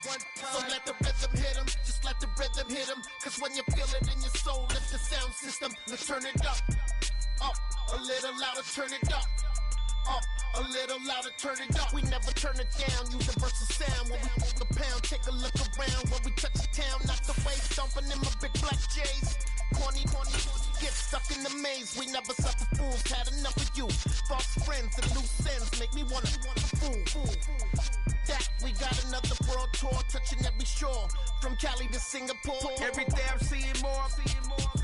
So let the rhythm hit him, just let the rhythm hit him. Cause when you feel it in your soul, lift the sound system. Let's turn it up, a little louder, turn it up. A little louder, turn it up. We never turn it down, universal sound. When we move the pound, take a look around. When we touch the town, knock the waves, stomping in my big black J's. Corny, get stuck in the maze. We never suffer fools, had enough of you. False friends and loose ends make me wanna fool. That we got another world tour, touching every shore, from Cali to Singapore. Every day I'm seeing more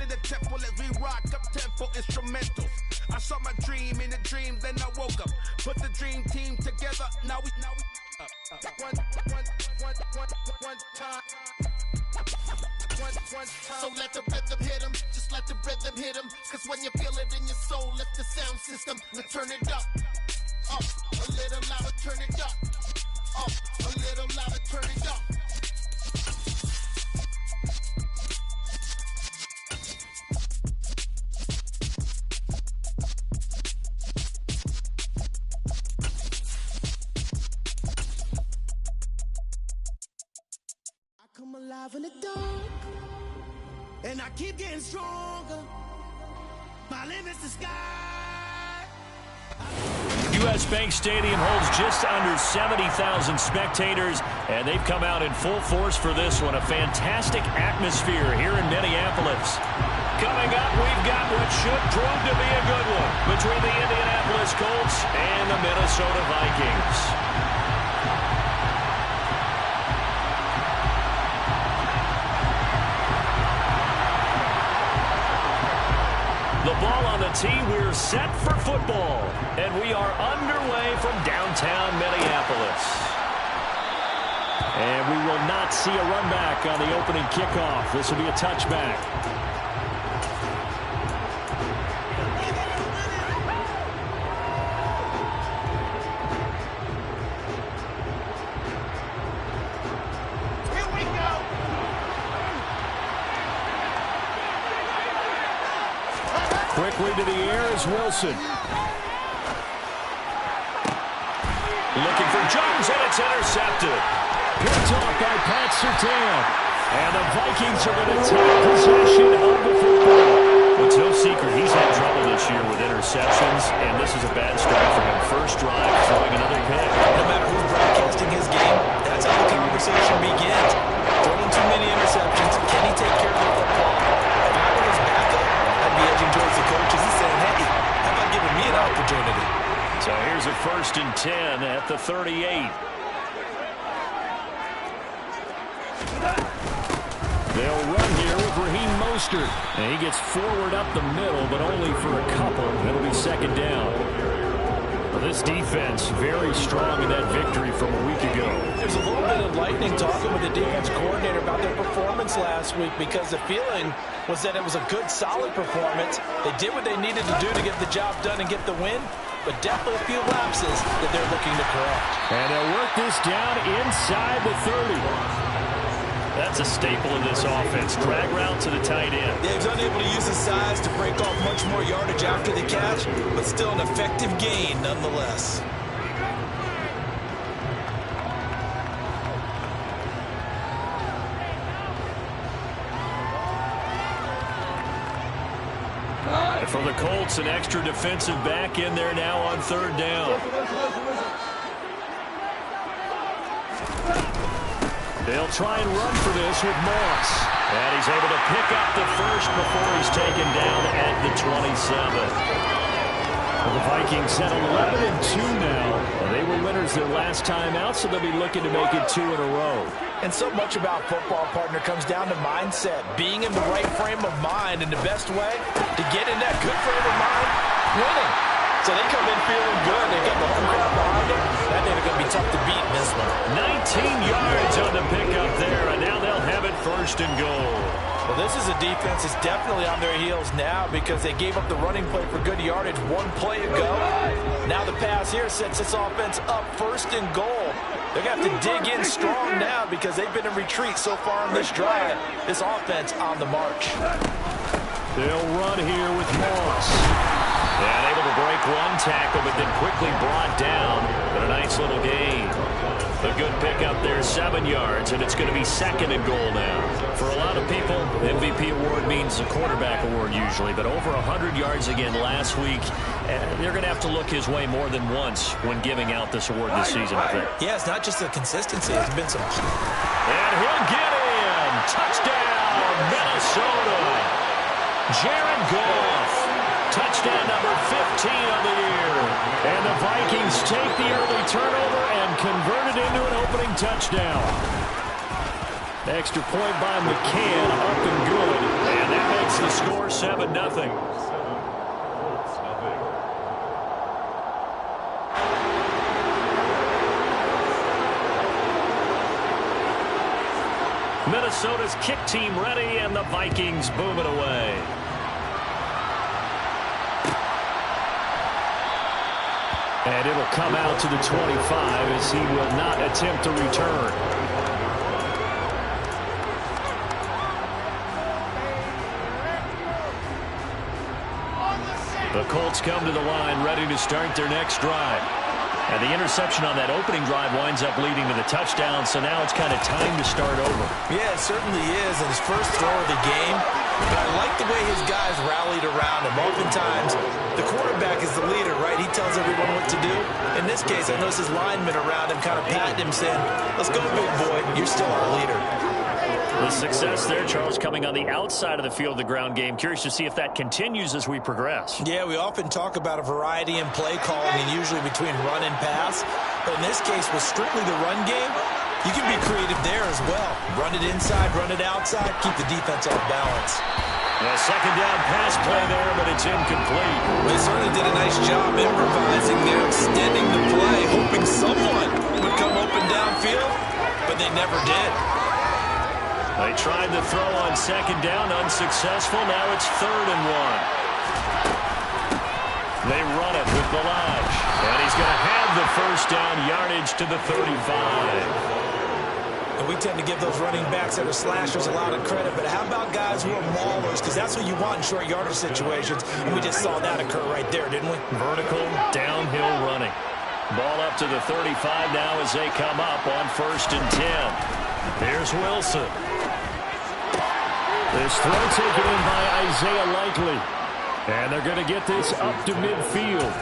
in the temple as we rock up tempo instrumentals. I saw my dream in a dream, then I woke up. Put the dream team together. Now we one time. So let the rhythm hit him, just let the rhythm hit him. Cause when you feel it in your soul, lift the sound system. Let's turn it up, a little louder, turn it up, a little louder, turn it up. Come alive in the dark, and I keep getting stronger. My limit's the sky. U.S. Bank Stadium holds just under 70,000 spectators, and they've come out in full force for this one. A fantastic atmosphere here in Minneapolis. Coming up, we've got what should prove to be a good one between the Indianapolis Colts and the Minnesota Vikings. The ball on the tee, we're set for football. And we are underway from downtown Minneapolis. And we will not see a run back on the opening kickoff. This will be a touchback. Quickly to the air is Wilson. Looking for Jones, and it's intercepted. Picked off by Pat Surtain. And the Vikings are going to take possession of the football. It's no secret he's had trouble this year with interceptions, and this is a bad start for him. First drive, throwing another pick. No matter who's broadcasting his game, that's how the conversation begins. Throwing too many interceptions. Can he take care of the football? If I were his backup, I'd be edging towards the coaches and saying, hey, how about giving me an opportunity? So here's a 1st and 10 at the 38. They'll run here with Raheem Mostert. And he gets forward up the middle, but only for a couple. It'll be 2nd down. Well, this defense very strong in that victory from a week ago. There's a little bit of lightning talking with the defense coordinator about their performance last week, because the feeling was that it was a good, solid performance. They did what they needed to do to get the job done and get the win, but definitely a few lapses that they're looking to correct. And they'll work this down inside the 30. That's a staple of this offense. Drag route to the tight end. Yeah, he's unable to use his size to break off much more yardage after the catch, but still an effective gain nonetheless. For the Colts, an extra defensive back in there now on 3rd down. They'll try and run for this with Moss. And he's able to pick up the first before he's taken down at the 27. Well, the Vikings at 11-2 now. They were winners their last time out, so they'll be looking to make it 2 in a row. And so much about football, partner, comes down to mindset. Being in the right frame of mind, and the best way to get in that good frame of mind, winning. So they come in feeling good. They got the home crowd behind them. That they're going to be tough to beat in this one. 19 yards on the pickup there, and now they'll have it 1st and goal. Well, this is a defense that's definitely on their heels now, because they gave up the running play for good yardage 1 play ago. Now the pass here sets this offense up 1st and goal. They're going to have to dig in strong now, because they've been in retreat so far on this drive. This offense on the march. They'll run here with Moss. And able to break one tackle, but then quickly brought down. But a nice little gain. A good pickup there, 7 yards, and it's going to be 2nd and goal now. For a lot of people, MVP award means a quarterback award usually, but over 100 yards again last week. They're going to have to look his way more than once when giving out this award this season, I think. Yeah, it's not just the consistency. It's been some... And he'll get in. Touchdown, Minnesota. Jared Goff. Touchdown number 15 of the year. And the Vikings take the early turnover and convert it into an opening touchdown. Extra point by McCann, up and good. And that makes the score 7-0. Minnesota's kick team ready, and the Vikings boom it away. And it'll come out to the 25 as he will not attempt to return. The Colts come to the line ready to start their next drive. And the interception on that opening drive winds up leading to the touchdown, so now it's kind of time to start over. Yeah, it certainly is, and his first throw of the game. But I like the way his guys rallied around him. Oftentimes, the quarterback is the leader, right? He tells everyone what to do. In this case, I notice his linemen around him kind of patting him, saying, let's go, big boy. You're still our leader. The success there, Charles, coming on the outside of the field, the ground game. Curious to see if that continues as we progress. Yeah, we often talk about a variety in play calling, and usually between run and pass. But in this case, with strictly the run game, you can be creative there as well. Run it inside, run it outside, keep the defense off balance. A second down pass play there, but it's incomplete. Well, they certainly did a nice job improvising there, extending the play, hoping someone would come open downfield, but they never did. They tried the throw on second down, unsuccessful. Now it's 3rd and 1. They run it with Balaj, and he's going to have the first down yardage to the 35. And we tend to give those running backs that are slashers a lot of credit, but how about guys who are maulers? Because that's what you want in short yardage situations, and we just saw that occur right there, didn't we? Vertical, downhill running. Ball up to the 35 now as they come up on 1st and 10. Here's Wilson. This throw taken in by Isaiah Likely. And they're going to get this up to midfield.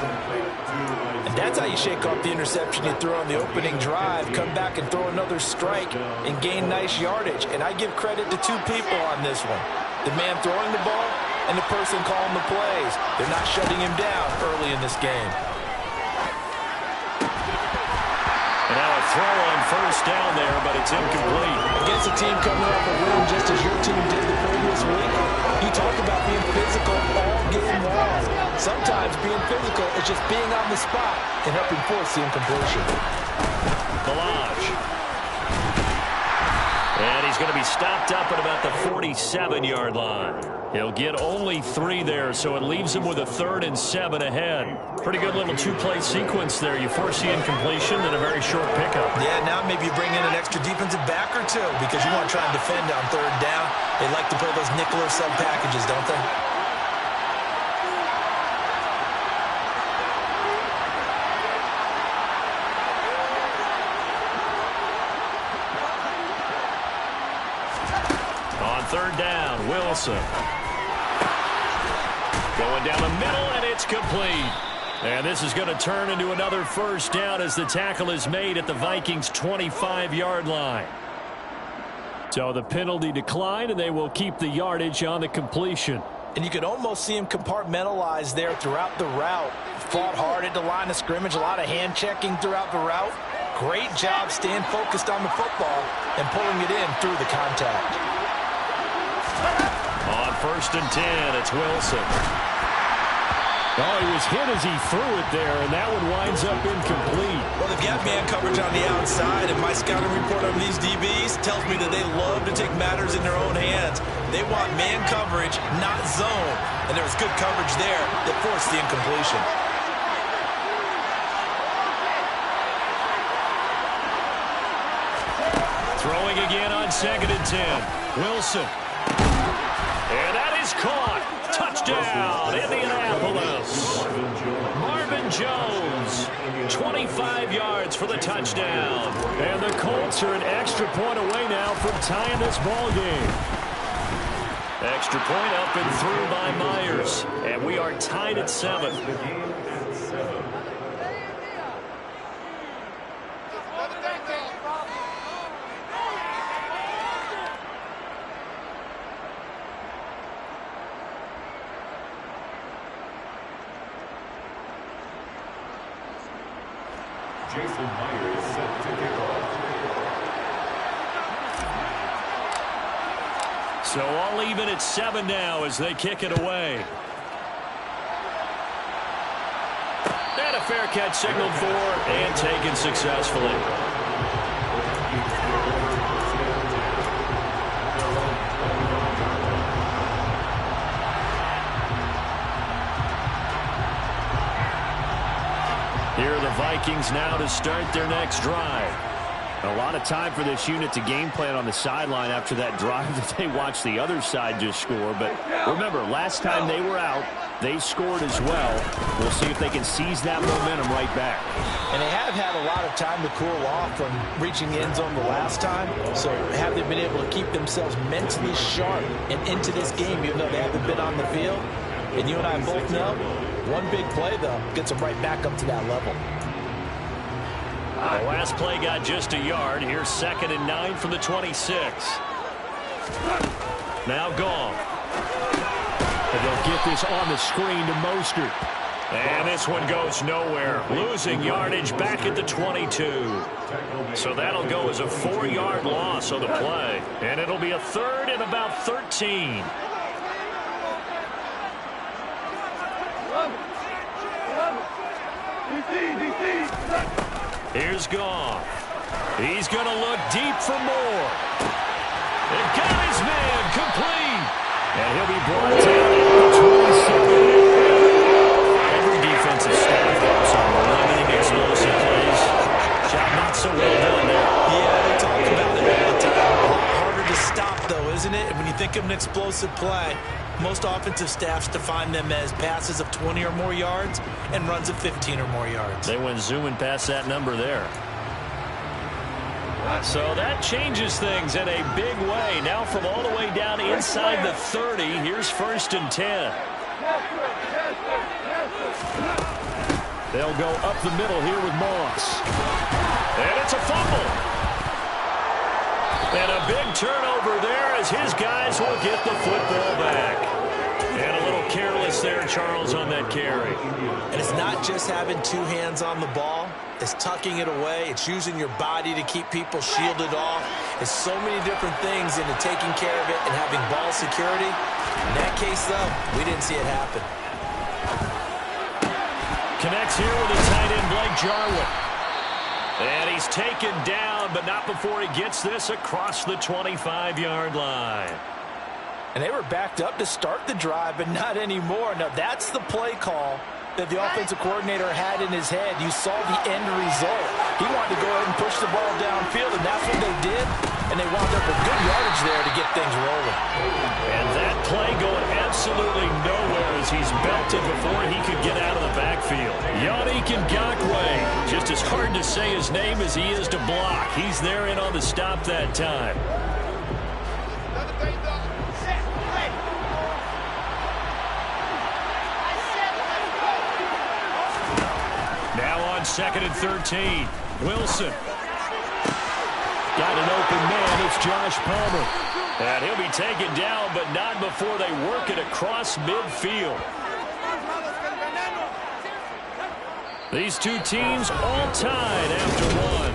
And that's how you shake off the interception you threw on the opening drive. Come back and throw another strike and gain nice yardage. And I give credit to 2 people on this one. The man throwing the ball and the person calling the plays. They're not shutting him down early in this game. And now a throw on 1st down there, but it's incomplete. Against a team coming off a win just as your team did the previous week, you talk about being physical all game long. Sometimes being physical is just being on the spot and helping force the incompletion. Balaj. And he's going to be stopped up at about the 47-yard line. He'll get only 3 there, so it leaves him with a 3rd and 7 ahead. Pretty good little 2-play sequence there. You force the incompletion and a very short pickup. Yeah, now maybe you bring in an extra defensive back or 2 because you want to try and defend on 3rd down. They like to play those nickel or sub packages, don't they? On 3rd down, Wilson. Going down the middle, and it's complete. And this is going to turn into another 1st down as the tackle is made at the Vikings' 25-yard line. So the penalty declined, and they will keep the yardage on the completion. And you can almost see him compartmentalize there throughout the route. Fought hard at the line of scrimmage, a lot of hand-checking throughout the route. Great job staying focused on the football and pulling it in through the contact. On 1st and 10, it's Wilson. Oh, he was hit as he threw it there, and that one winds up incomplete. Well, they've got man coverage on the outside, and my scouting report on these DBs tells me that they love to take matters in their own hands. They want man coverage, not zone. And there was good coverage there that forced the incompletion. Throwing again on 2nd and 10. Wilson. And that is caught. Touchdown, Indianapolis. Marvin Jones. 25 yards for the touchdown. And the Colts are an extra point away now from tying this ball game. Extra point up and through by Myers. And we are tied at 7. Jason Myers set to kick off. So all even at 7 now as they kick it away. And a fair catch signaled for and taken successfully. Here are the Vikings now to start their next drive. A lot of time for this unit to game plan on the sideline after that drive that they watched the other side just score. But remember, last time they were out, they scored as well. We'll see if they can seize that momentum right back. And they have had a lot of time to cool off from reaching the end zone the last time. So have they been able to keep themselves mentally sharp and into this game, even though they haven't been on the field? And you and I both know, one big play, though, gets them right back up to that level. The last play got just a yard. Here's 2nd and 9 from the 26. Now gone. And they'll get this on the screen to Mostert. And this one goes nowhere. Losing yardage back at the 22. So that'll go as a 4-yard loss on the play. And it'll be a 3rd and about 13. Here's Goff. He's going to look deep for more. They've got his man complete. And he'll be brought down at the 27. Every defensive staff works on limiting explosive plays. Job not so well done there. Yeah, they talk about it all the time. A lot harder to stop, though, isn't it? When you think of an explosive play, most offensive staffs define them as passes of 20 or more yards and runs of 15 or more yards. They went zooming past that number there. So that changes things in a big way. Now from all the way down inside the 30, here's 1st and 10. They'll go up the middle here with Moss. And it's a fumble. And a big turnover there as his guys will get the football back. And a little careless there, Charles, on that carry. And it's not just having 2 hands on the ball. It's tucking it away. It's using your body to keep people shielded off. It's so many different things into taking care of it and having ball security. In that case, though, we didn't see it happen. Connects here with his tight end, Blake Jarwin. And he's taken down, but not before he gets this across the 25-yard line. And they were backed up to start the drive, but not anymore. Now, that's the play call that the offensive coordinator had in his head. You saw the end result. He wanted to go ahead and push the ball downfield, and that's what they did. And they wound up with good yardage there to get things rolling. And that play going absolutely nowhere as he's belted before he could get out of the backfield. Yannick Ngakoue, just as hard to say his name as he is to block. He's there in on the stop that time. Now on 2nd and 13. Wilson. Got an open man. It's Josh Palmer. And he'll be taken down, but not before they work it across midfield. These two teams all tied after one.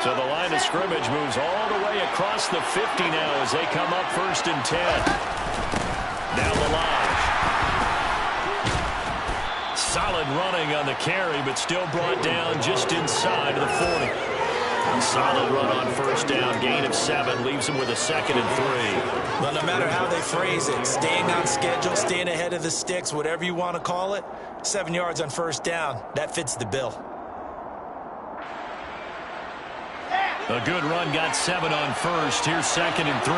So the line of scrimmage moves all the way across the 50 now as they come up 1st and 10. Now Lalage. Solid running on the carry, but still brought down just inside of the 40. Solid run on first down. Gain of 7 leaves him with a 2nd and 3. Well, no matter how they phrase it, staying on schedule, staying ahead of the sticks, whatever you want to call it, 7 yards on first down, that fits the bill. A good run got 7 on first. Here's 2nd and 3.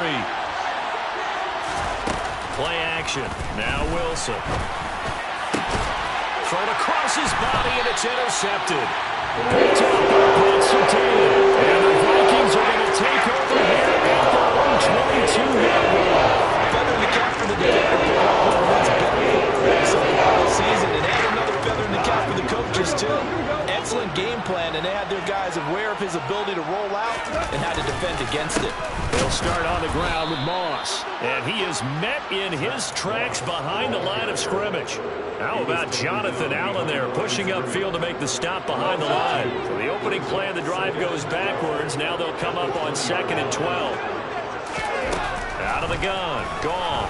Play action. Now Wilson. Thrown across his body, and it's intercepted. Picked up by Poncertain. And the Vikings are going to take over here at the 122-yard line. Feather in the cap for the defense season, and add another feather in the cap for the coaches, too. Excellent game plan, and they had their guys aware of his ability to roll out and how to defend against it. They'll start on the ground with Moss. And he is met in his tracks behind the line of scrimmage. How about Jonathan Allen there pushing upfield to make the stop behind the line? So the opening play of the drive goes backwards. Now they'll come up on 2nd and 12. Out of the gun. Gone.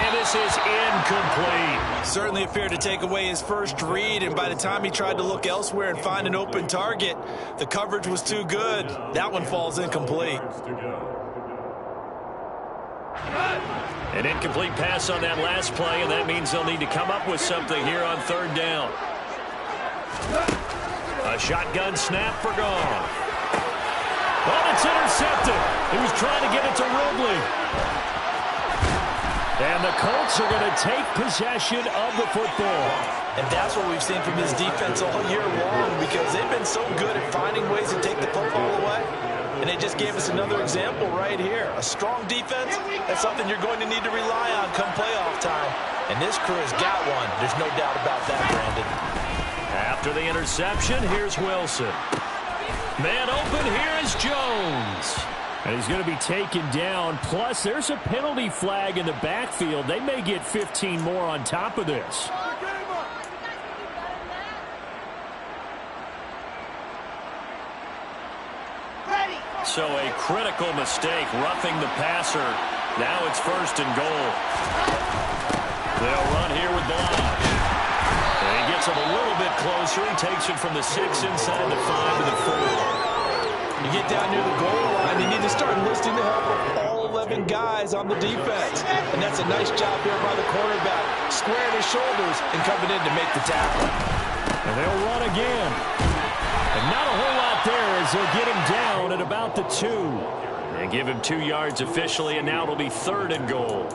And this is incomplete. Certainly appeared to take away his first read, and by the time he tried to look elsewhere and find an open target, the coverage was too good. That one falls incomplete. An incomplete pass on that last play, and that means they'll need to come up with something here on 3rd down. A shotgun snap for Goff. Oh, it's intercepted. He was trying to get it to Robley. And the Colts are going to take possession of the football. And that's what we've seen from his defense all year long, because they've been so good at finding ways to take the football away. And they just gave us another example right here. A strong defense, that's something you're going to need to rely on come playoff time. And this crew has got one. There's no doubt about that, Brandon. After the interception, here's Wilson. Man open, here is Jones. And he's going to be taken down. Plus, there's a penalty flag in the backfield. They may get 15 more on top of this. So a critical mistake, roughing the passer. Now it's 1st and goal. They'll run here with Blanche. And he gets him a little bit closer. He takes it from the 6 inside the 5 to the 4. You get down near the goal line, you need to start enlisting the help of all 11 guys on the defense. And that's a nice job here by the quarterback, squaring his shoulders and coming in to make the tackle. And they'll run again. And not a whole lot there as they'll get him down at about the 2. They give him 2 yards officially, and now it'll be 3rd and goal.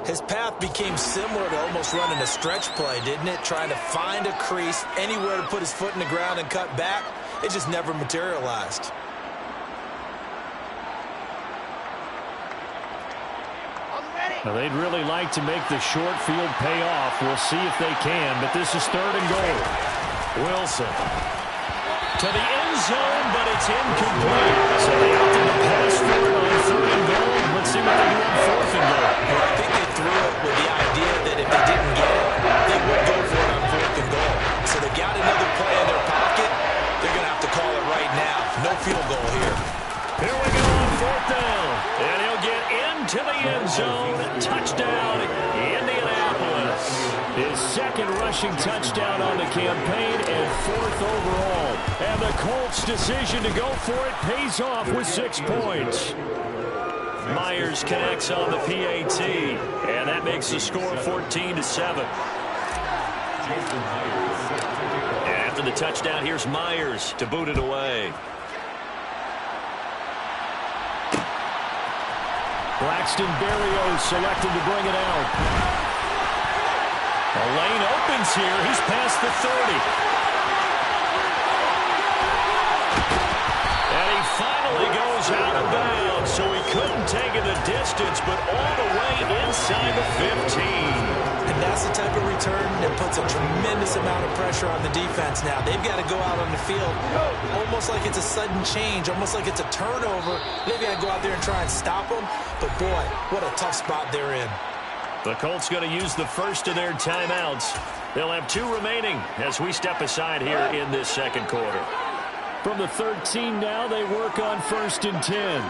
His path became similar to almost running a stretch play, didn't it? Trying to find a crease, anywhere to put his foot in the ground and cut back. It just never materialized. Now, they'd really like to make the short field pay off. We'll see if they can, but this is 3rd and goal. Wilson to the end zone, but it's incomplete. So they opted to pass for it on 3rd and goal. Let's see what they do on 4th and goal. Well, I think they threw it with the idea that if they didn't get it, they would go for it on 4th and goal. So they got another play in their pocket. They're going to have to call it right now. No field goal here. Here we go on 4th down. And he'll get into the end zone. Touchdown, Indianapolis. His 2nd rushing touchdown on the campaign and 4th overall. And the Colts' decision to go for it pays off with 6 points. Myers connects on the PAT. And that makes the score 14-7. And after the touchdown, here's Myers to boot it away. Braxton Berrios selected to bring it out. A lane opens here. He's past the 30. And he finally goes out of bounds, so he couldn't take it the distance, but all the way inside the 15. And that's the type of return that puts a tremendous amount of pressure on the defense now. They've got to go out on the field almost like it's a sudden change, almost like it's a turnover. They've got to go out there and try and stop them. But, boy, what a tough spot they're in. The Colts going to use the first of their timeouts. They'll have 2 remaining as we step aside here in this 2nd quarter. From the 13 now, they work on 1st and 10.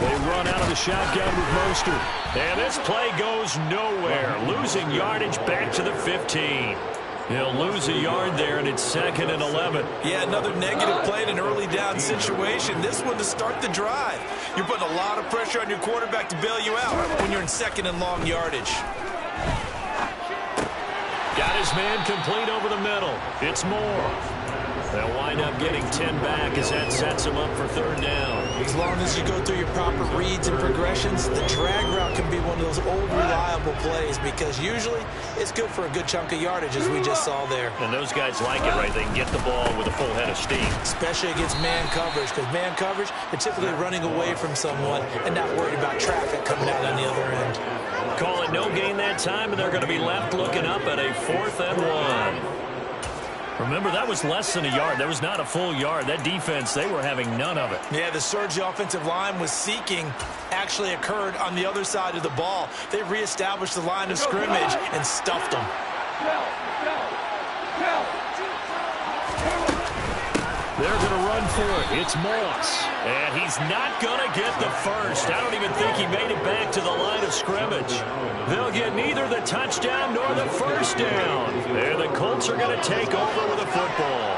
They run out of the shotgun with Mostert. And this play goes nowhere, losing yardage back to the 15. He'll lose a yard there, and it's 2nd and 11. Yeah, another negative play in an early down situation. This one to start the drive. You're putting a lot of pressure on your quarterback to bail you out when you're in 2nd and long yardage. Got his man complete over the middle. It's Moore. They'll wind up getting 10 back as that sets them up for 3rd down. As long as you go through your proper reads and progressions, the drag route can be one of those old reliable plays because usually it's good for a good chunk of yardage, as we just saw there. And those guys like it, right? They can get the ball with a full head of steam. Especially against man coverage, because man coverage, they're typically running away from someone and not worried about traffic coming out on the other end. Call it no gain that time, and they're going to be left looking up at a 4th and 1. Remember, that was less than a yard. That was not a full yard. That defense, they were having none of it. Yeah, the surge the offensive line was seeking actually occurred on the other side of the ball. They reestablished the line of scrimmage and stuffed them. They're going to run for it. It's Moss. And he's not going to get the first. I don't even think he made it back to the line of scrimmage. They'll get neither the touchdown nor the first down. And the Colts are going to take over with a football.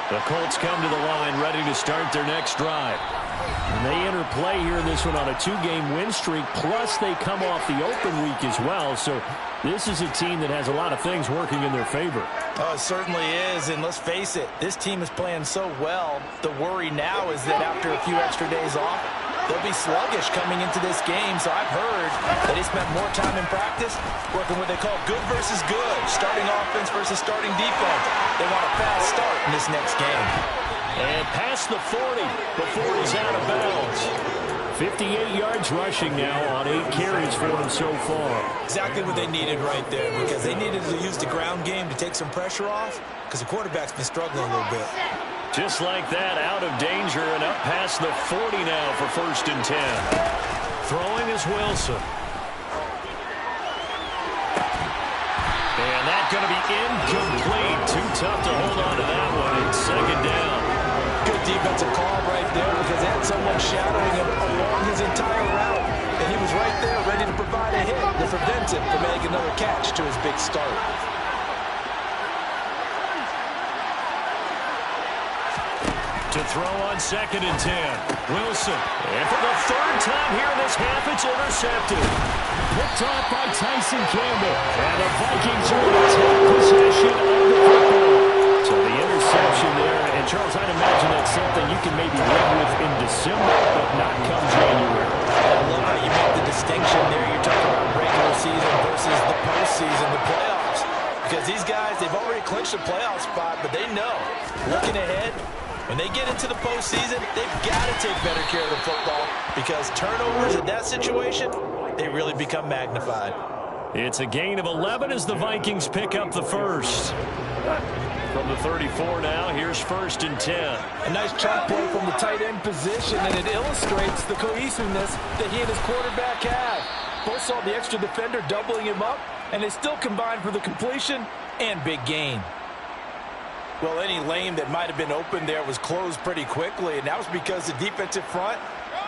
The Colts come to the line ready to start their next drive. And they enter play here in this one on a 2-game win streak, plus they come off the open week as well. So this is a team that has a lot of things working in their favor. Oh, it certainly is, and let's face it, this team is playing so well. The worry now is that after a few extra days off, they'll be sluggish coming into this game. So I've heard that they spent more time in practice working what they call good versus good, starting offense versus starting defense. They want a fast start in this next game. And past the 40 before he's out of bounds. 58 yards rushing now on 8 carries for him so far. Exactly what they needed right there, because they needed to use the ground game to take some pressure off, because the quarterback's been struggling a little bit. Just like that, out of danger and up past the 40 now for 1st and 10. Throwing is Wilson. And that's going to be incomplete. Too tough to hold on to that one. It's 2nd down. Good defensive call right there, because they had someone shadowing him along his entire route, and he was right there ready to provide a hit to prevent him from making another catch to his big start. To throw on 2nd and 10. Wilson. And for the 3rd time here in this half, it's intercepted. Picked off by Tyson Campbell. And the Vikings are going to take possession of the football. So the interception there. And Charles, I'd imagine that's something you can maybe live with in December, but not come January. I love how you make the distinction there. You're talking about regular season versus the postseason, the playoffs. Because these guys, they've already clinched a playoff spot, but they know, looking ahead, when they get into the postseason, they've got to take better care of the football, because turnovers in that situation, they really become magnified. It's a gain of 11 as the Vikings pick up the first. From the 34 now, here's 1st and 10. A nice chunk play from the tight end position, and it illustrates the cohesiveness that he and his quarterback have. Both saw the extra defender doubling him up, and they still combined for the completion and big gain. Well, any lane that might have been open there was closed pretty quickly, and that was because the defensive front,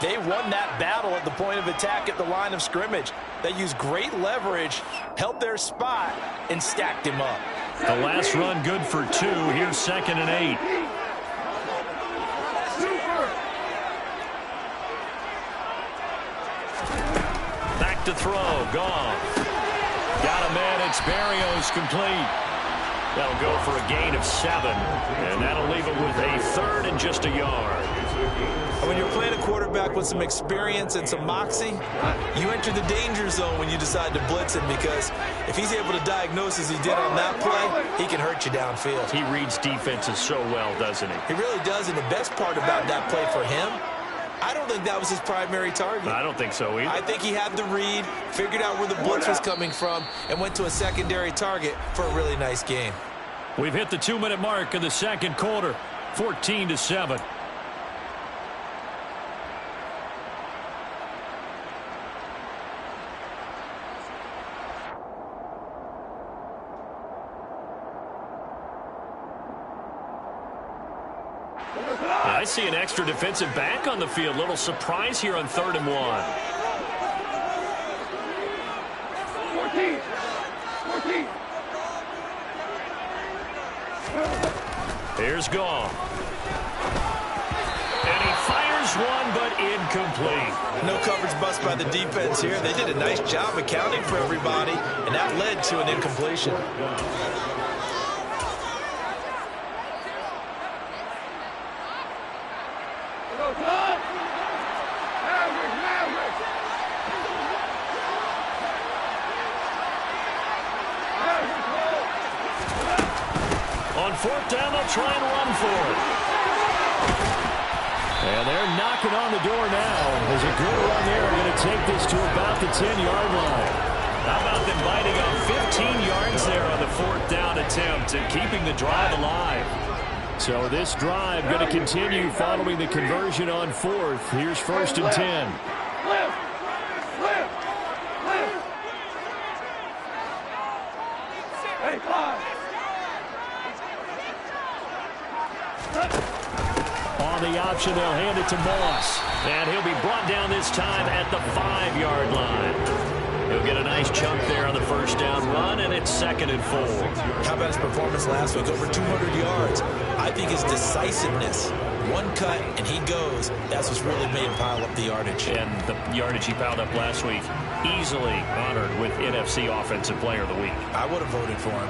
they won that battle at the point of attack at the line of scrimmage. They used great leverage, held their spot, and stacked him up. The last run good for 2. Here's 2nd and 8. Back to throw. Gone. Got a man. It's Barrios complete. That'll go for a gain of 7. And that'll leave it with a 3rd and just a yard. When you're playing a quarterback with some experience and some moxie, you enter the danger zone when you decide to blitz him, because if he's able to diagnose as he did on that play, he can hurt you downfield. He reads defenses so well, doesn't he? He really does, and the best part about that play for him, I don't think that was his primary target. I don't think so either. I think he had the read, figured out where the blitz was coming from, and went to a secondary target for a really nice game. We've hit the 2-minute mark of the 2nd quarter, 14-7. I see an extra defensive back on the field. Little surprise here on 3rd and 1. 14. Here's Goff. And he fires one, but incomplete. No coverage bust by the defense here. They did a nice job accounting for everybody, and that led to an incompletion. On fourth down, they'll try and run for it. And they're knocking on the door now. There's a good run there. Going to take this to about the 10-yard line. How about them biting up 15 yards there on the fourth down attempt and keeping the drive alive? So this drive going to continue following the conversion on fourth. Here's first and 10. On the option, they'll hand it to Moss. And he'll be brought down this time at the 5-yard line. He'll get a nice chunk there on the first down run, and it's 2nd and 4. How about his performance last week? Over 200 yards. I think his decisiveness, one cut, and he goes. That's what's really made him pile up the yardage. And the yardage he piled up last week, easily honored with NFC Offensive Player of the Week. I would have voted for him.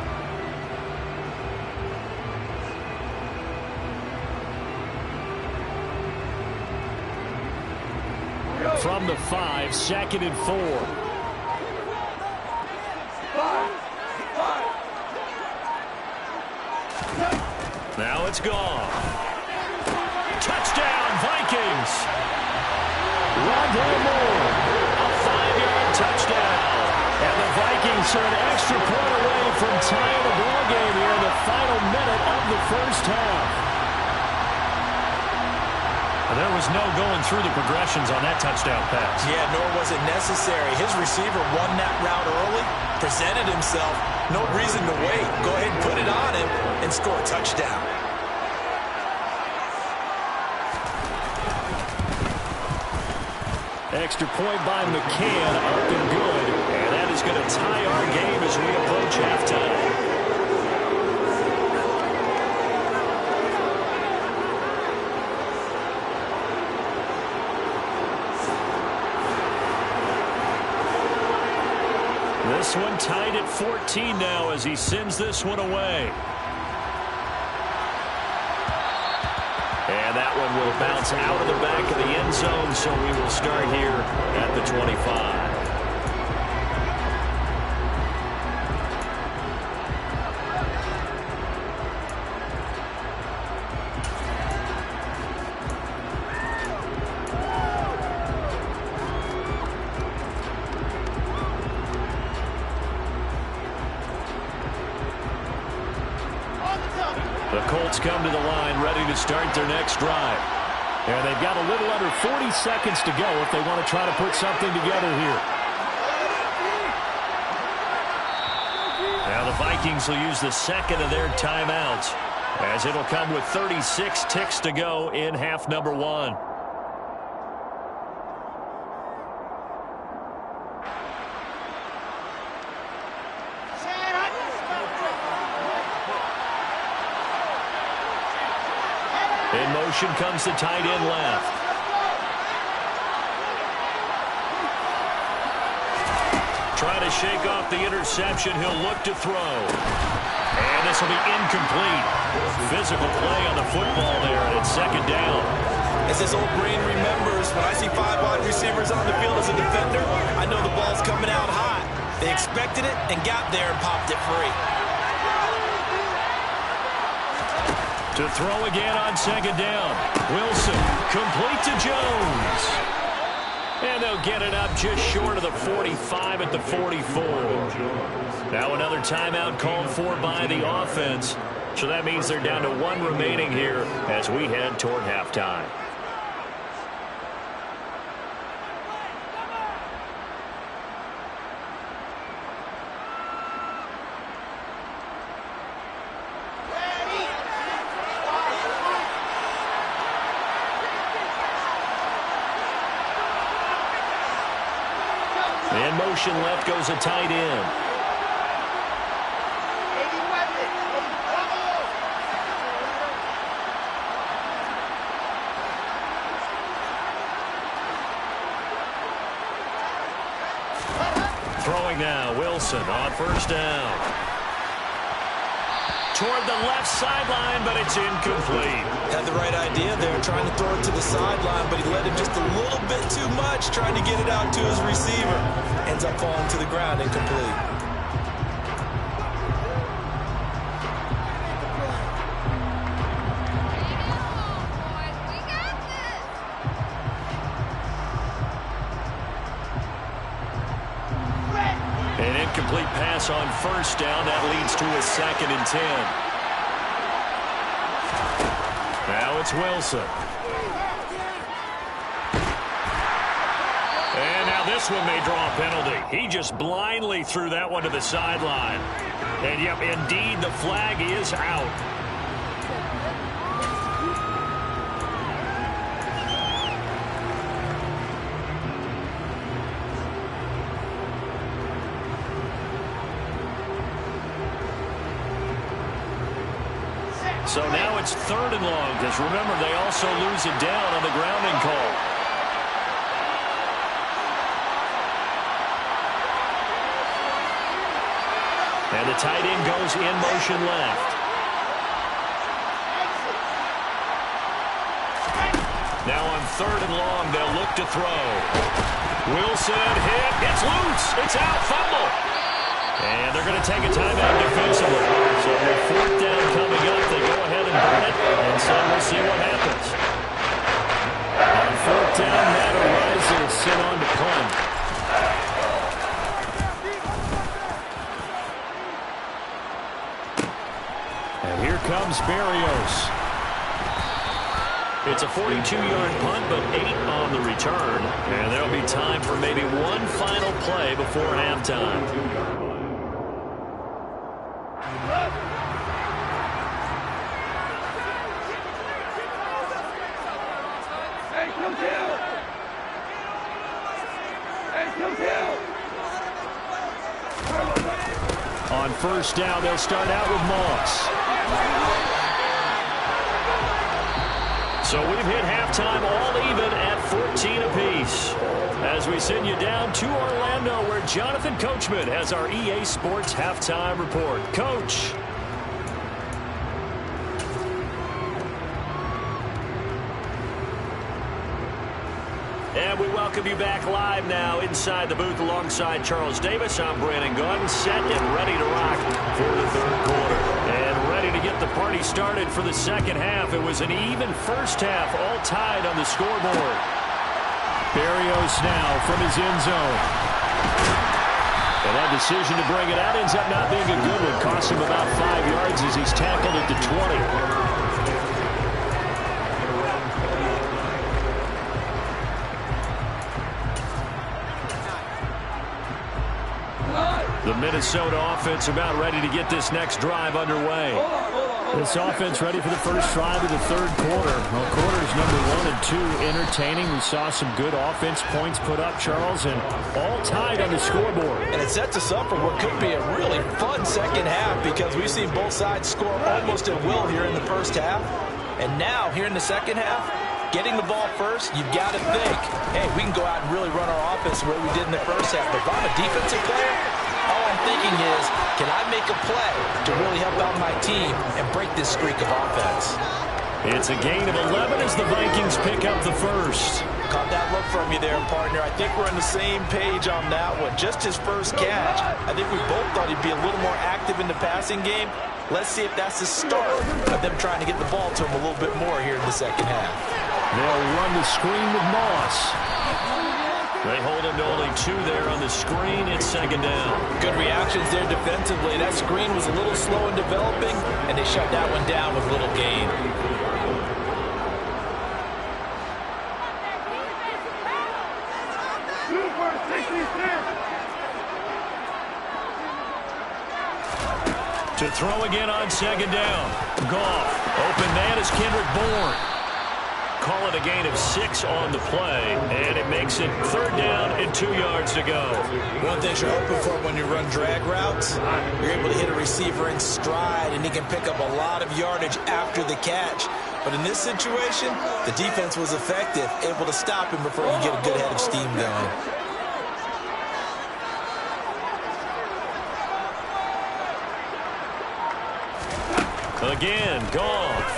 From the 5, 2nd and 4. Now it's gone. Touchdown, Vikings. Rondale Moore, a 5-yard touchdown. And the Vikings are an extra point away from tying the ball game here in the final minute of the first half. There was no going through the progressions on that touchdown pass. Yeah, nor was it necessary. His receiver won that route early, presented himself. No reason to wait. Go ahead and put it on him and score a touchdown. Extra point by McCann, up and good. And that is going to tie our game as we approach halftime. This one tied at 14 now as he sends this one away. And that one will bounce out of the back of the end zone, so we will start here at the 25. The Colts come to the line ready to start their next drive. And they've got a little under 40 seconds to go if they want to try to put something together here. Now the Vikings will use the second of their timeouts, as it'll come with 36 ticks to go in half number 1. In motion comes the tight end left. Trying to shake off the interception. He'll look to throw. And this will be incomplete. Physical play on the football there, and it's 2nd down. As this old brain remembers, when I see 5 wide receivers on the field as a defender, I know the ball's coming out hot. They expected it and got there and popped it free. To throw again on 2nd down. Wilson, complete to Jones. And they'll get it up just short of the 45 at the 44. Now another timeout called for by the offense. So that means they're down to 1 remaining here as we head toward halftime. In motion left goes a tight end. Throwing now, Wilson on first down. Toward the left sideline, but it's incomplete. Had the right idea there, trying to throw it to the sideline, but he let him just a little bit too much, trying to get it out to his receiver. Ends up falling to the ground, incomplete. An incomplete pass on first down. That leads to a 2nd and 10. Now it's Wilson. And now this one may draw a penalty. He just blindly threw that one to the sideline. And, yep, indeed, the flag is out. So now it's 3rd and long, because remember, they also lose it down on the grounding call. And the tight end goes in motion left. Now on 3rd and long, they'll look to throw. Wilson hit. It's loose. It's out. Fumble. And they're going to take a timeout defensively. So with 4th down coming up, they go ahead and burn it. And so we'll see what happens. On 4th down, Matt O'Reilly is sent on to punt. And here comes Berrios. It's a 42-yard punt, but 8 on the return. And there'll be time for maybe one final play before halftime. On first down, they'll start out with Moss. So we've hit halftime all even at 14 apiece. As we send you down to Orlando, where Jonathan Coachman has our EA Sports halftime report. Coach. And we welcome you back live now inside the booth alongside Charles Davis. I'm Brandon Gaudin, set and ready to rock for the 3rd quarter. And ready to get the party started for the 2nd half. It was an even first half, all tied on the scoreboard. Berrios now from his end zone. And that decision to bring it out ends up not being a good one. Cost him about 5 yards as he's tackled at the 20. The Minnesota offense about ready to get this next drive underway. This offense ready for the first drive of the 3rd quarter. Well, quarters number 1 and 2 entertaining. We saw some good offense points put up, Charles, and all tied on the scoreboard. And it sets us up for what could be a really fun 2nd half, because we've seen both sides score almost at will here in the first half. And now, here in the 2nd half, getting the ball first, you've got to think, hey, we can go out and really run our offense the way we did in the first half. But if I'm a defensive player, all I'm thinking is, can I make a play to really help out my team and break this streak of offense? It's a gain of 11 as the Vikings pick up the first. Caught that look from you there, partner. I think we're on the same page on that one. Just his first catch. I think we both thought he'd be a little more active in the passing game. Let's see if that's the start of them trying to get the ball to him a little bit more here in the 2nd half. They'll run the screen with Moss. They hold him to only 2 there on the screen. It's 2nd down. Good reactions there defensively. That screen was a little slow in developing, and they shut that one down with little gain. To throw again on 2nd down. Goff. Open man is Kendrick Bourne. Call it a gain of 6 on the play, and it makes it 3rd down and 2 yards to go. One thing you're hoping for when you run drag routes, you're able to hit a receiver in stride, and he can pick up a lot of yardage after the catch. But in this situation, the defense was effective, able to stop him before he get a good head of steam going. Again, Goff.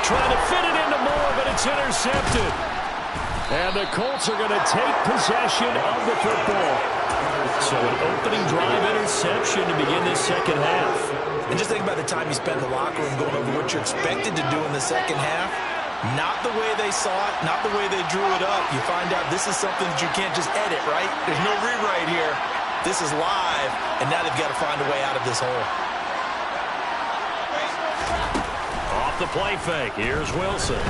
Trying to fit it into Moore, but it's intercepted. And the Colts are going to take possession of the football. So an opening drive interception to begin this second half. And just think about the time you spend in the locker room going over what you're expected to do in the second half. Not the way they saw it, not the way they drew it up. You find out this is something that you can't just edit, right? There's no rewrite here. This is live, and now they've got to find a way out of this hole. Off the play fake, here's Wilson.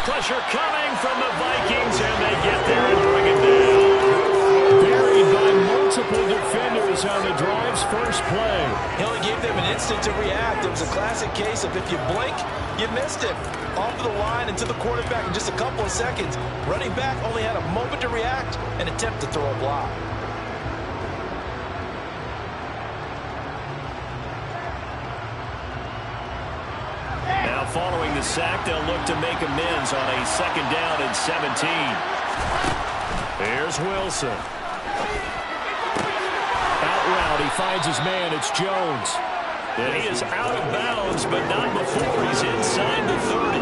Pressure coming from the Vikings, and they get there and bring it down. Buried by multiple defenders on the drive's first play. He only gave them an instant to react. It was a classic case of if you blink, you missed it. Off of the line and to the quarterback in just a couple of seconds. Running back only had a moment to react and attempt to throw a block. Now following the sack, they'll look to make amends on a second down and 17. Here's Wilson. Out route, he finds his man. It's Jones. And he is out of bounds, but not before he's inside the 30.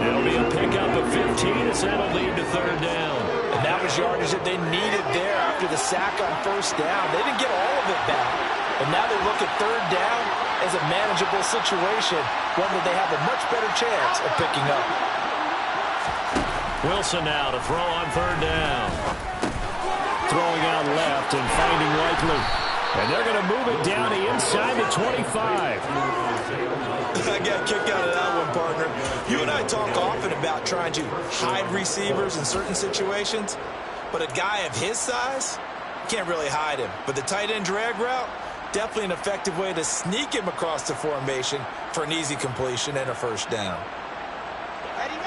It'll be a pickup of 15 as that'll lead to third down. And that was yardage that they needed there after the sack on first down. They didn't get all of it back. But now they look at third down as a manageable situation, one that they have a much better chance of picking up. Wilson now to throw on third down. Throwing out left and finding Likely. And they're going to move it down to inside the 25. I got a kick out of that one, partner. You and I talk often about trying to hide receivers in certain situations, but a guy of his size, can't really hide him. But the tight end drag route, definitely an effective way to sneak him across the formation for an easy completion and a first down. Ready.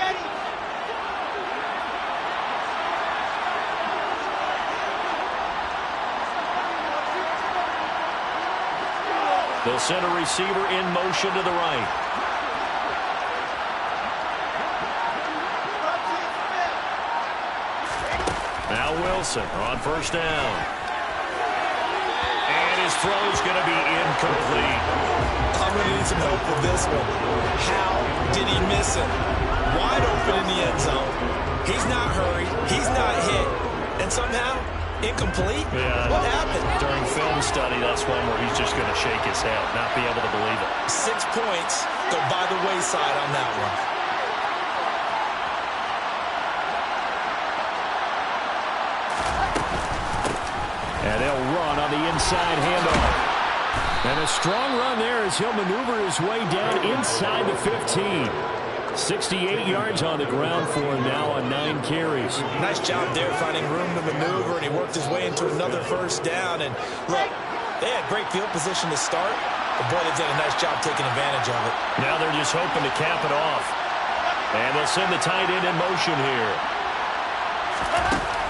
They'll send a receiver in motion to the right. Now Wilson on first down. And his throw's going to be incomplete. I'm going to need some help with this one. How did he miss it? Wide open in the end zone. He's not hurried. He's not hit. And somehow, incomplete? Yeah. What happened? During film study, that's one where he's just going to shake his head, not be able to believe it. 6 points go by the wayside on that one. And they'll run on the inside handoff. And a strong run there as he'll maneuver his way down inside the 15. 68 yards on the ground for him now on 9 carries. Nice job there finding room to maneuver, and he worked his way into another first down. And look, they had great field position to start, but boy, they did a nice job taking advantage of it. Now they're just hoping to cap it off. And they'll send the tight end in motion here.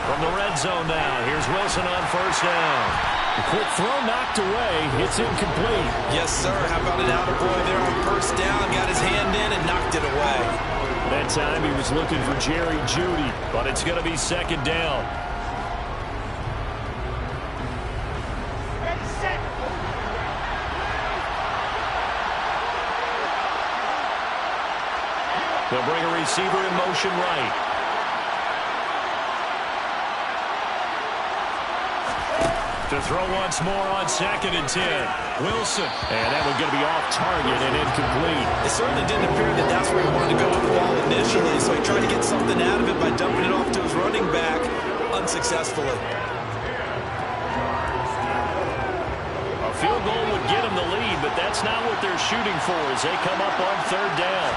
From the red zone now, here's Wilson on first down. A quick throw knocked away. It's incomplete. Yes, sir. How about an attaboy there on first down? Got his hand in and knocked it away. That time he was looking for Jerry Jeudy, but it's going to be second down. They'll bring a receiver in motion right. To throw once more on 2nd and 10. Wilson. And that one's going to be off target and incomplete. It certainly didn't appear that that's where he wanted to go with the ball initially, so he tried to get something out of it by dumping it off to his running back unsuccessfully. A field goal would get him the lead, but that's not what they're shooting for as they come up on third down.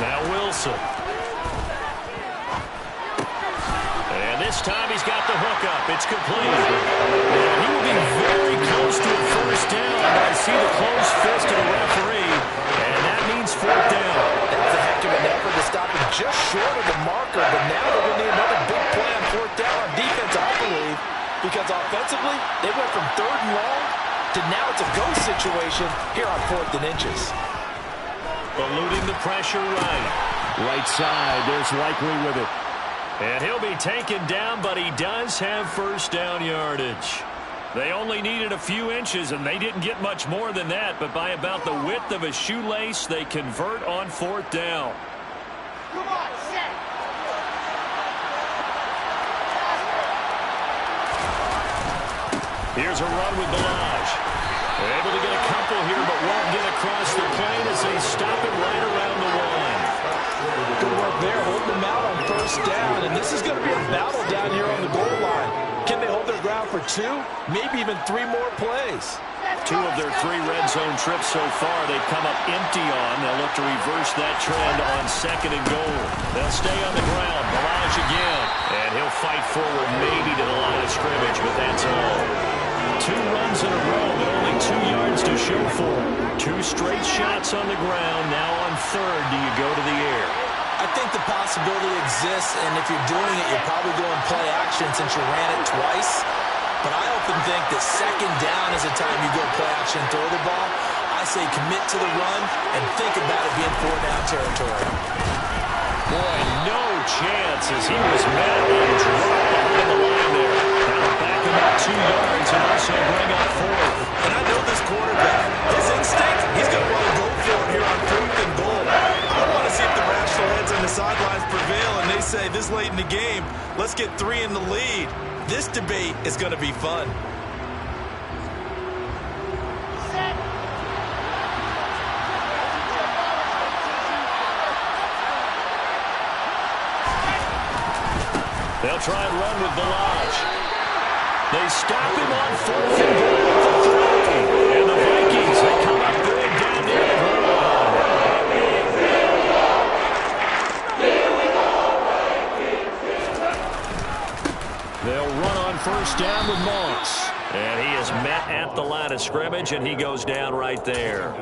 Now Wilson. And this time he's got the hook up. It's complete. And he will be very close to a first down. I see the closed fist of the referee, and that means fourth down. That was a heck of an effort to stop him just short of the marker, but now they're going to need another big play on fourth down on defense, I believe, because offensively, they went from 3rd and long to now it's a go situation here on 4th and inches. Eluding the pressure right. Right side, there's Likely with it. And he'll be taken down, but he does have first down yardage. They only needed a few inches, and they didn't get much more than that, but by about the width of a shoelace, they convert on 4th down. Come on, set. Here's a run with Balaj. They're able to get a couple here, but won't get across the plane as they stop it right around the line. Good work there, holding them out on 1st down, and this is going to be a battle down here on the goal line. Can they hold their ground for 2, maybe even 3 more plays? 2 of their 3 red zone trips so far they've come up empty on. They'll look to reverse that trend on 2nd and goal. They'll stay on the ground. Balaj again. And he'll fight forward maybe to the line of scrimmage, but that's all. 2 runs in a row, but only 2 yards to show for him. 2 straight shots on the ground. Now on 3rd, do you go to the air? I think the possibility exists, and if you're doing it, you're probably going play action since you ran it twice. But I often think that 2nd down is the time you go play action and throw the ball. I say commit to the run and think about it being 4-down territory. Boy, no chance as he was met and dropped behind the line there. That'll back him up 2 yards and also bring up 4th. And I know this quarterback, his instinct, he's going to want to go for it here on 4th and goal. I want to see if the rational heads on the sidelines prevail and they say this late in the game, let's get 3 in the lead. This debate is going to be fun. They'll try and run with Balaj. They stop him on 4th and goal for 3. And the Vikings, they come up big down there at the line. They'll run on 1st down with Moss. And he is met at the line of scrimmage, and he goes down right there.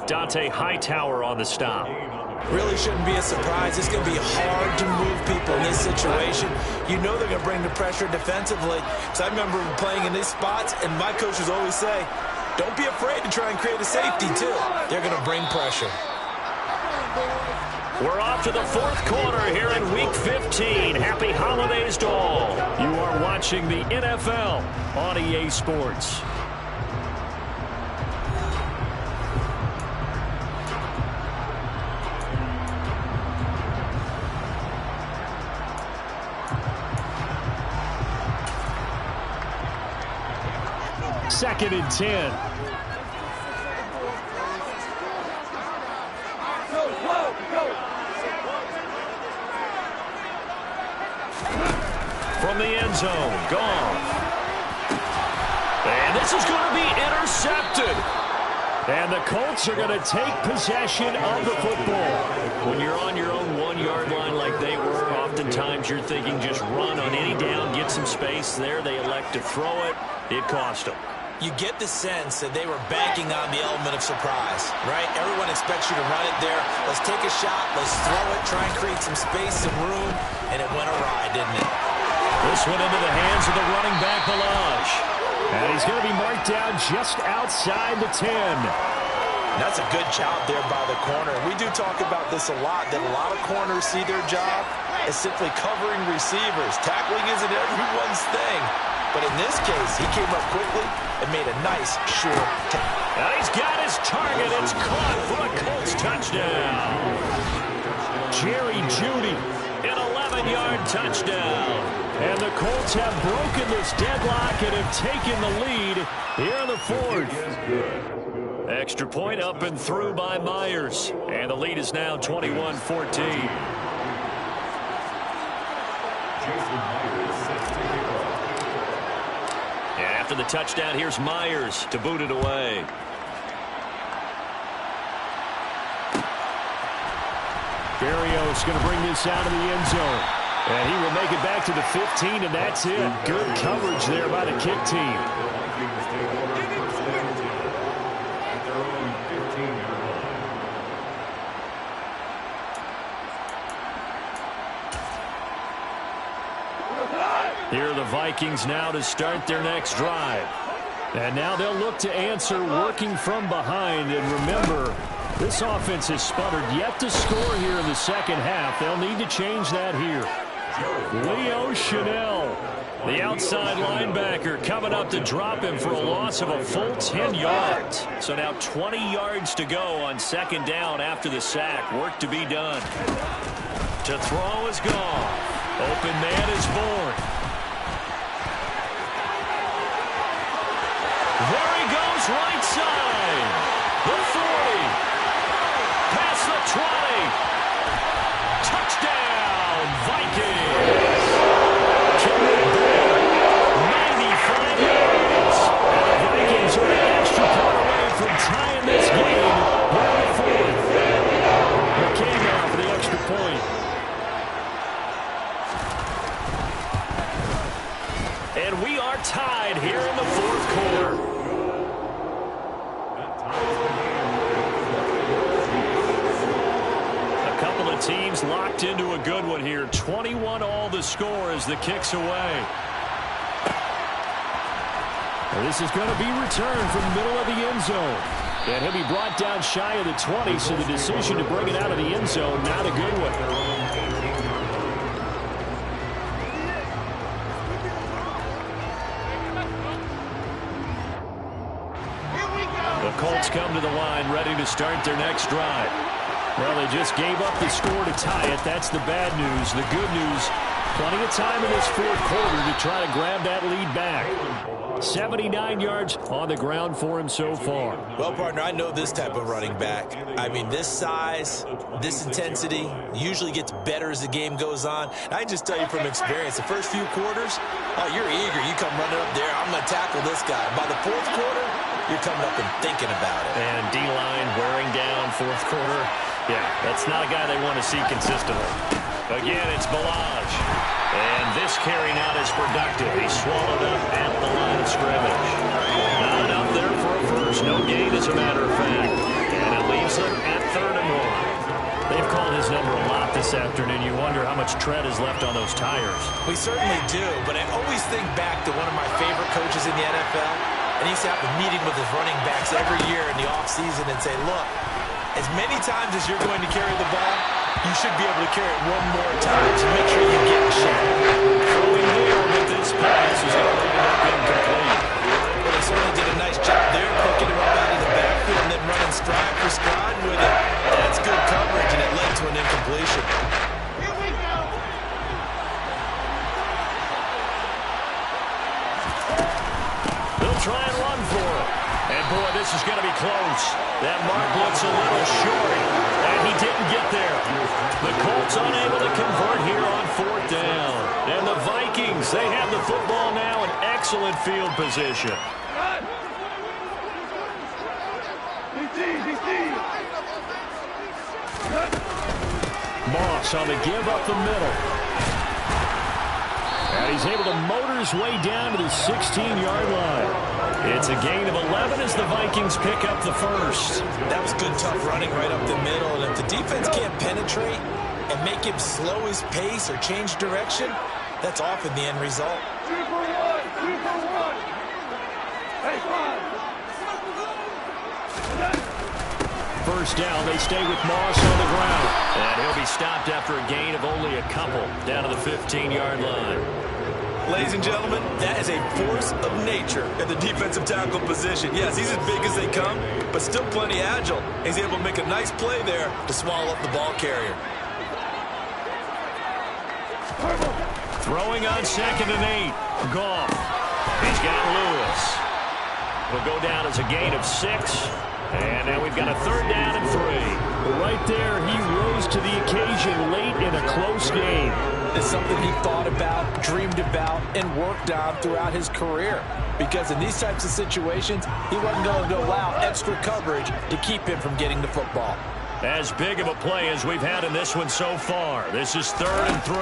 Dante Hightower on the stop. Really shouldn't be a surprise. It's going to be hard to move people in this situation. You know they're going to bring the pressure defensively. So I remember playing in these spots, and my coaches always say, don't be afraid to try and create a safety, too. They're going to bring pressure. We're off to the 4th quarter here in Week 15. Happy holidays to all. You are watching the NFL on EA Sports. Second and 10. From the end zone, Goff. And this is going to be intercepted. And the Colts are going to take possession of the football. When you're on your own 1-yard line like they were, oftentimes you're thinking just run on any down, get some space. There they elect to throw it. It cost them. You get the sense that they were banking on the element of surprise, right? Everyone expects you to run it there. Let's take a shot. Let's throw it. Try and create some space, some room. And it went awry, didn't it? This one into the hands of the running back, Balaj. And he's going to be marked down just outside the 10. That's a good job there by the corner. We do talk about this a lot, that a lot of corners see their job as simply covering receivers. Tackling isn't everyone's thing. But in this case, he came up quickly and made a nice, short tackle. And he's got his target. It's caught for a Colts touchdown. Jerry Jeudy, an 11-yard touchdown. And the Colts have broken this deadlock and have taken the lead here in the 4th. Extra point up and through by Myers. And the lead is now 21-14. And after the touchdown, here's Myers to boot it away. Berrios going to bring this out of the end zone. And he will make it back to the 15, and that's it. Good coverage there by the kick team. Here are the Vikings now to start their next drive. And now they'll look to answer working from behind. And remember, this offense has sputtered yet to score here in the second half. They'll need to change that here. Leo Chanel The outside linebacker coming up to drop him for a loss of a full 10 yards. So now 20 yards to go on second down after the sack. Work to be done. To throw is gone. Open man is born. There he goes, right side. The 40. Past the 20. Touchdown, Vikings. 95 yards. And the Vikings are an extra point away from tying this game here in the fourth. McKay now for the extra point. And we are tied here in the fourth quarter. Teams locked into a good one here. 21 all the score as the kick's away. Well, this is going to be returned from the middle of the end zone. And he'll be brought down shy of the 20, so the decision to bring it out of the end zone, not a good one. The Colts come to the line ready to start their next drive. Well, they just gave up the score to tie it. That's the bad news. The good news, plenty of time in this fourth quarter to try to grab that lead back. 79 yards on the ground for him so far. Well, partner, I know this type of running back. I mean, this size, this intensity usually gets better as the game goes on. I just tell you from experience, the first few quarters, oh, you're eager. You come running up there, I'm going to tackle this guy. By the fourth quarter, you're coming up and thinking about it. And D-line wearing down fourth quarter. Yeah, that's not a guy they want to see consistently. Again, it's Balaj. And this carry not as productive. He's swallowed up at the line of scrimmage. Not enough there for a first. No gain, as a matter of fact. And it leaves him at 3rd and 1. They've called his number a lot this afternoon. You wonder how much tread is left on those tires. We certainly do, but I always think back to one of my favorite coaches in the NFL. And he used to have a meeting with his running backs every year in the offseason and say, look, as many times as you're going to carry the ball, you should be able to carry it one more time. So make sure you get a shot. Throwing there, but this pass is going to end up incomplete. Well, they certainly did a nice job there, picking him up out of the backfield and then running stride for stride with it. That's good coverage, and it led to an incompletion. Here we go. They'll try and run for it. And, boy, this is going to be close. That mark looks a little short, and he didn't get there. The Colts unable to convert here on 4th down. And the Vikings, they have the football now in excellent field position. Moss on the give up the middle. And he's able to motor his way down to the 16-yard line. It's a gain of 11 as the Vikings pick up the first. That was good, tough running right up the middle. And if the defense can't penetrate and make him slow his pace or change direction, that's often the end result. 2 for 1. Hey, 5. First down, they stay with Moss on the ground. And he'll be stopped after a gain of only a couple down to the 15-yard line. Ladies and gentlemen, that is a force of nature in the defensive tackle position. Yes, he's as big as they come, but still plenty agile. He's able to make a nice play there to swallow up the ball carrier. Throwing on 2nd and 8. Goff. He's got Lewis. It'll go down as a gain of 6. And now we've got a 3rd down and 3. Right there, he rose to the occasion late in a close game. It's something he thought about, dreamed about, and worked on throughout his career. Because in these types of situations, he wasn't going to allow extra coverage to keep him from getting the football. As big of a play as we've had in this one so far. This is 3rd and 3.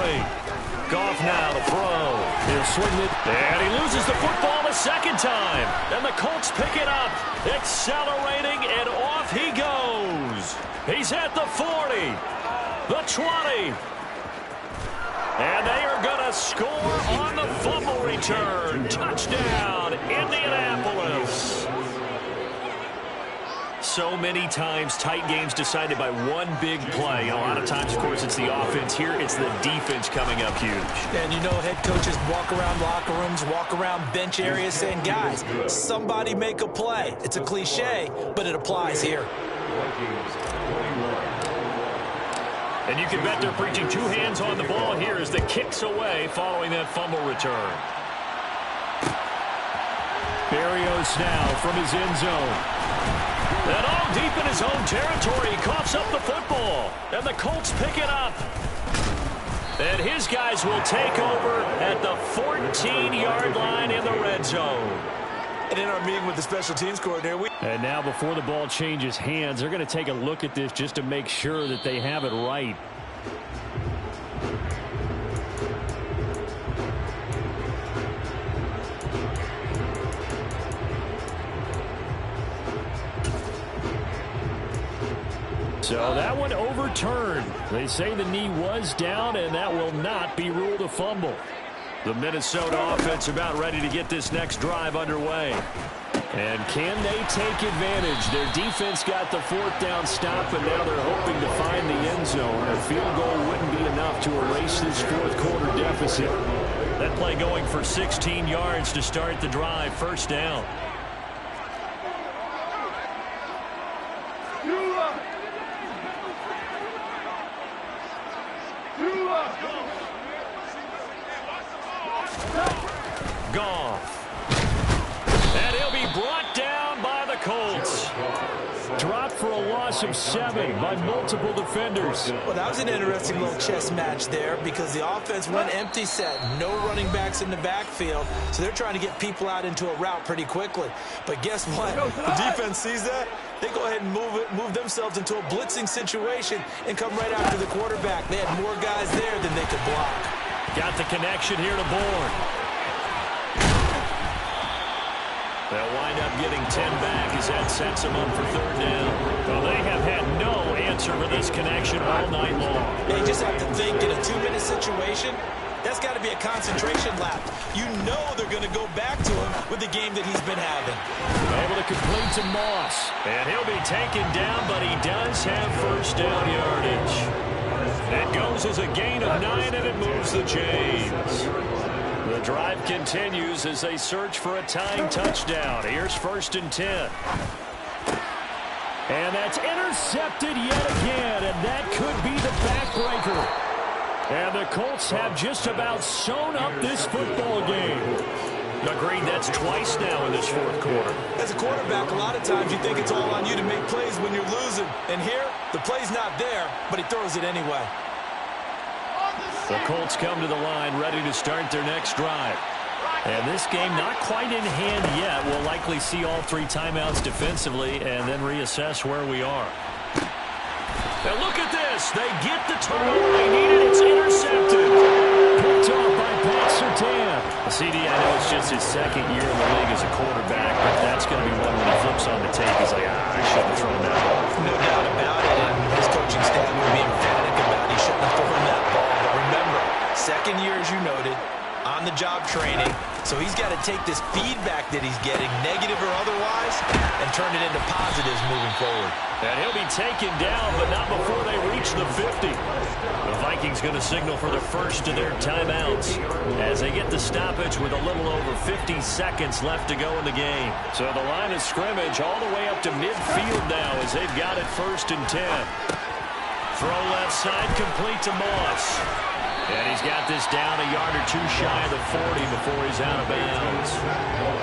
Goff now to throw. He'll swing it. And he loses the football the second time. And the Colts pick it up. Accelerating, and off he goes. He's at the 40. The 20. And they are going to score on the fumble return. Touchdown, Indianapolis. So many times, tight games decided by one big play. A lot of times, of course, it's the offense. Here, it's the defense coming up huge. And you know, head coaches walk around locker rooms, walk around bench areas saying, guys, somebody make a play. It's a cliche, but it applies here. And you can bet they're preaching two hands on the ball here as the kick's away following that fumble return. Barrios now from his end zone. And all deep in his own territory, he coughs up the football. And the Colts pick it up. And his guys will take over at the 14-yard line in the red zone. And in our meeting with the special teams coordinator, and now before the ball changes hands, they're going to take a look at this just to make sure that they have it right. So that one overturned. They say the knee was down, and that will not be ruled a fumble. The Minnesota offense about ready to get this next drive underway. And can they take advantage? Their defense got the fourth down stop, and now they're hoping to find the end zone. A field goal wouldn't be enough to erase this fourth quarter deficit. That play going for 16 yards to start the drive. First down. And he'll be brought down by the Colts. Dropped for a loss of 7 by multiple defenders. Well, that was an interesting little chess match there because the offense went empty set. No running backs in the backfield, so they're trying to get people out into a route pretty quickly. But guess what? The defense sees that. They go ahead and move themselves into a blitzing situation and come right after the quarterback. They had more guys there than they could block. Got the connection here to Bourne. They'll wind up getting 10 back as that sets them up for third down. Well, they have had no answer for this connection all night long. They just have to think in a 2-minute situation, that's got to be a concentration lap. You know they're going to go back to him with the game that he's been having. Able to complete to Moss. And he'll be taken down, but he does have first down yardage. It goes as a gain of 9, and it moves the chains. The drive continues as they search for a tying touchdown. Here's 1st and 10. And that's intercepted yet again, and that could be the backbreaker. And the Colts have just about sewn up this football game. Agreed, that's twice now in this fourth quarter. As a quarterback, a lot of times you think it's all on you to make plays when you're losing. And here, the play's not there, but he throws it anyway. The Colts come to the line ready to start their next drive. And this game not quite in hand yet. We'll likely see all 3 timeouts defensively and then reassess where we are. Now look at this. They get the turnover they needed. It's intercepted. Picked off by Pat Surtain. CD, I know it's just his 2nd year in the league as a quarterback, but that's going to be one when he flips on the tape. He's like, I shouldn't have thrown that ball. No doubt about it. And his coaching staff would be emphatic about he shouldn't have thrown that ball. But remember, 2nd year, as you noted, on-the-job training. So he's got to take this feedback that he's getting, negative or otherwise, and turn it into positives moving forward. And he'll be taken down, but not before they reach the 50. The Vikings going to signal for the first of their timeouts as they get the stoppage with a little over 50 seconds left to go in the game. So the line of scrimmage all the way up to midfield now as they've got it 1st and 10. Throw left side complete to Moss. And he's got this down a yard or 2 shy of the 40 before he's out of bounds.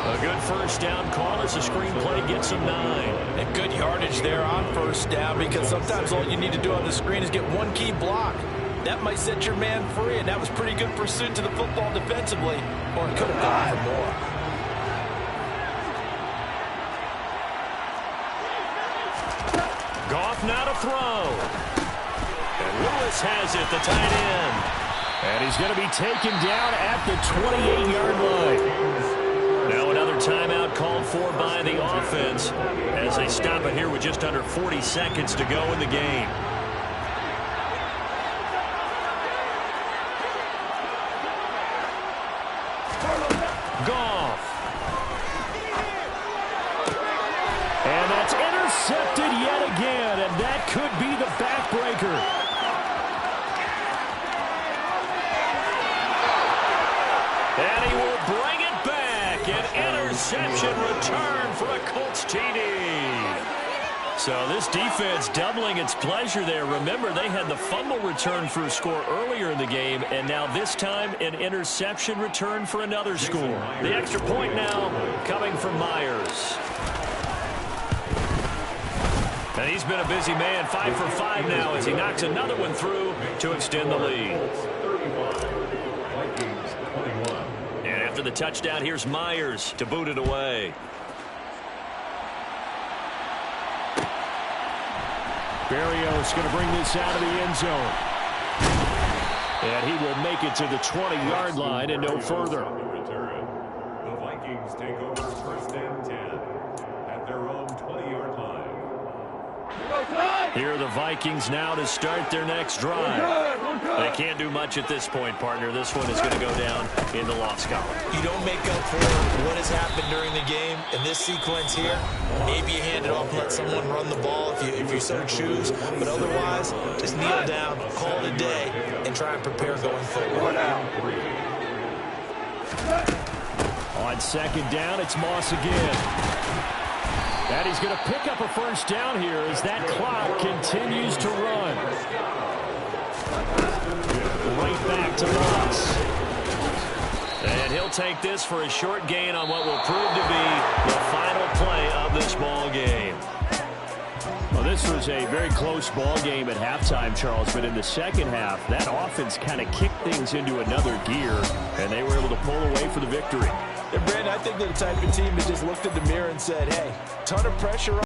A good first down call as the screenplay gets him 9. And good yardage there on first down because sometimes all you need to do on the screen is get one key block. That might set your man free, and that was pretty good pursuit to the football defensively, or it could have gone for more. Goff now to throw. And Lewis has it, the tight end. And he's going to be taken down at the 28-yard line. Now another timeout called for by the offense as they stop it here with just under 40 seconds to go in the game. Goff. And that's intercepted could be the backbreaker. And he will bring it back. An interception return for a Colts TD. So this defense doubling its pleasure there. Remember, they had the fumble return for a score earlier in the game, and now this time an interception return for another score. The extra point now coming from Myers. And he's been a busy man, 5 for 5 now as he knocks another one through to extend the lead. And after the touchdown, here's Myers to boot it away. Berrios going to bring this out of the end zone. And he will make it to the 20-yard line and no further. The Vikings take over first and 10 at their own 20-yard line. Here are the Vikings now to start their next drive. They can't do much at this point, partner. This one is going to go down in the loss column. You don't make up for what has happened during the game. In this sequence here, maybe you hand it off and let someone run the ball if you so choose. But otherwise, just kneel down, call it a day, and try and prepare going forward. On second down, it's Moss again. And he's going to pick up a first down here as that clock continues to run. Right back to Moss. And he'll take this for a short gain on what will prove to be the final play of this ball game. Well, this was a very close ball game at halftime, Charles, but in the second half, that offense kind of kicked things into another gear, and they were able to pull away for the victory. And Brandon, I think they're the type of team that just looked in the mirror and said, hey, ton of pressure